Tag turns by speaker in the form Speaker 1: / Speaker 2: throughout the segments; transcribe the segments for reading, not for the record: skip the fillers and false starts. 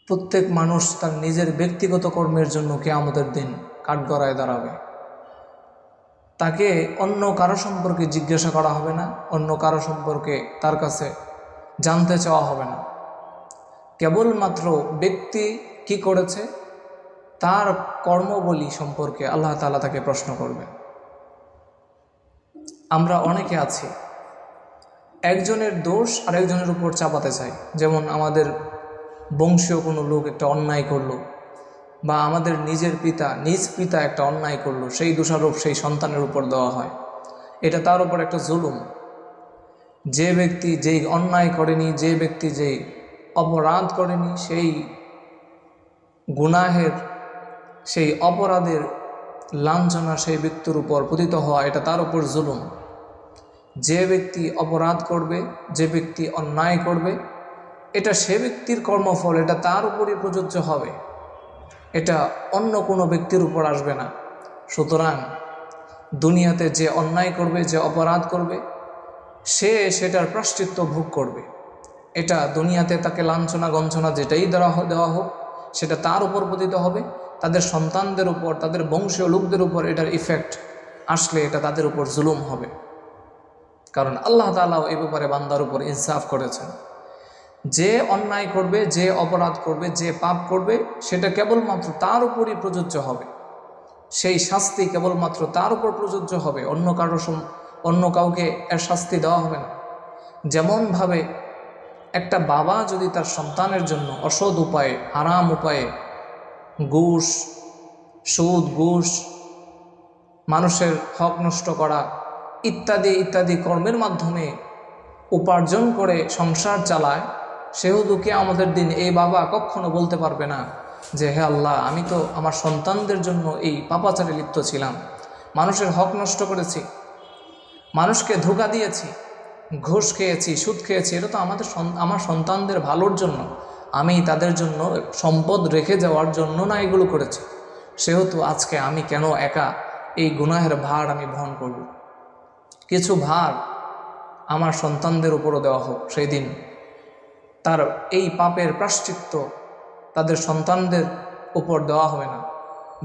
Speaker 1: প্রত্যেক মানুষ তার নিজের ব্যক্তিগত কর্মের জন্য কিয়ামতের দিন কাঠগড়ায় দাঁড়াবে। তাকে অন্য কারো সম্পর্কে জিজ্ঞাসা করা হবে না, অন্য কারো সম্পর্কে তার কাছে জানতে চাওয়া হবে না। কেবলমাত্র ব্যক্তি কি করেছে তার কর্মবলী সম্পর্কে আল্লাহ তাআলা তাকে প্রশ্ন করবে। আমরা অনেকে আছি একজনের দোষ আর একজনের উপর চাপাতে চাই। যেমন আমাদের বংশীয় কোনো লোক একটা অন্যায় করলো, বা আমাদের নিজ পিতা একটা অন্যায় করলো, সেই দোষারোপ সেই সন্তানের উপর দেওয়া হয়। এটা তার উপর একটা জুলুম। যে ব্যক্তি যেই অন্যায় করেনি, যে ব্যক্তি যেই অপরাধ করেনি, সেই গুনাহের সেই অপরাধের লাঞ্ছনা সেই ব্যক্তির উপর পতিত হওয়া, এটা তার উপর জুলুম। যে ব্যক্তি অপরাধ করবে, যে ব্যক্তি অন্যায় করবে, এটা সে ব্যক্তির কর্মফল, এটা তার উপরই প্রযোজ্য হবে, এটা অন্য কোনো ব্যক্তির উপর আসবে না। সুতরাং দুনিয়াতে যে অন্যায় করবে, যে অপরাধ করবে, সে সেটার প্রায়শ্চিত্ত ভোগ করবে। এটা দুনিয়াতে তাকে লাঞ্ছনা গঞ্ছনা যেটাই দেওয়া হোক, সেটা তার উপর পতিত হবে। তাদের সন্তানদের উপর, তাদের বংশীয় লোকদের উপর এটার ইফেক্ট আসলে এটা তাদের উপর জুলুম হবে। কারণ আল্লাহ তাআলাও এই ব্যাপারে বান্দার উপর ইনসাফ করেছেন। যে অন্যায় করবে, যে অপরাধ করবে, যে পাপ করবে, সেটা কেবলমাত্র তার উপরই প্রযোজ্য হবে। সেই শাস্তি কেবলমাত্র তার উপর প্রযোজ্য হবে, অন্য কাউকে এর শাস্তি দেওয়া হবে না। যেমনভাবে একটা বাবা যদি তার সন্তানের জন্য অসৎ উপায়ে, হারাম উপায়ে, ঘুষ, সুদ, ঘুষ, মানুষের হক নষ্ট করা ইত্যাদি ইত্যাদি কর্মের মাধ্যমে উপার্জন করে সংসার চালায়, সেহেতু কিয়ামতের দিন এই বাবা কখনো বলতে পারবে না যে হে আল্লাহ, আমি তো আমার সন্তানদের জন্য এই পাপাচারে লিপ্ত ছিলাম, মানুষের হক নষ্ট করেছি, মানুষকে ধোঁকা দিয়েছি, ঘুষ খেয়েছি, সুদ খেয়েছি, এটা তো আমার সন্তানদের ভালোর জন্য, আমি তাদের জন্য সম্পদ রেখে যাওয়ার জন্য না এগুলো করেছি। সেহেতু আজকে আমি কেন একা এই গুনাহের ভার আমি বহন করব? কিছু ভার আমার সন্তানদের উপরও দেওয়া হোক। সেই দিন তার এই পাপের প্রায়শ্চিত্ত তাদের সন্তানদের উপর দেওয়া হবে না।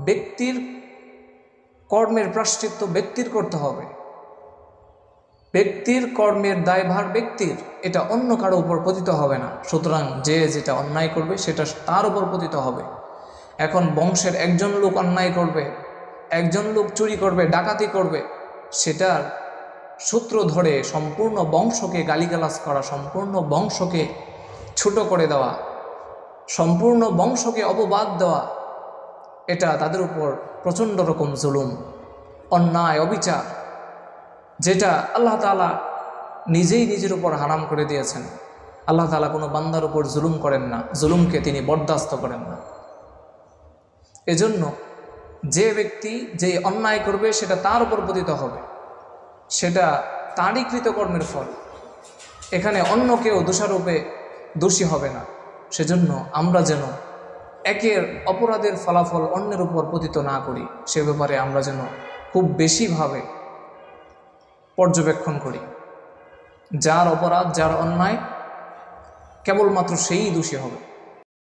Speaker 1: ব্যক্তির কর্মের প্রায়শ্চিত্ত ব্যক্তির করতে হবে, ব্যক্তির কর্মের দায়ভার ব্যক্তির, এটা অন্য কারো উপর পতিত হবে না। সুতরাং যে যেটা অন্যায় করবে সেটা তার উপর পতিত হবে। এখন বংশের একজন লোক অন্যায় করবে, একজন লোক চুরি করবে, ডাকাতি করবে, সেটার সূত্র ধরে সম্পূর্ণ বংশকে গালিগালাজ করা, সম্পূর্ণ বংশকে ছোট করে দেওয়া, সম্পূর্ণ বংশকে অপবাদ দেওয়া, এটা তাদের উপর প্রচণ্ড রকম জুলুম, অন্যায়, অবিচার, যেটা আল্লাহ তাআলা নিজেই নিজের উপর হারাম করে দিয়েছেন। আল্লাহ তাআলা কোনো বান্দার উপর জুলুম করেন না, জুলুমকে তিনি বরদাস্ত করেন না। এজন্য যে ব্যক্তি যে অন্যায় করবে সেটা তার উপর পতিত হবে, সেটা তারই কৃতকর্মের ফল। এখানে অন্য কেউ দোষারোপে দোষী হবে না। সেজন্য আমরা যেন একের অপরাধের ফলাফল অন্যের উপর পতিত না করি, সে ব্যাপারে আমরা যেন খুব বেশিভাবে পর্যবেক্ষণ করি। যার অপরাধ, যার অন্যায়, কেবলমাত্র সেই দোষী হবে।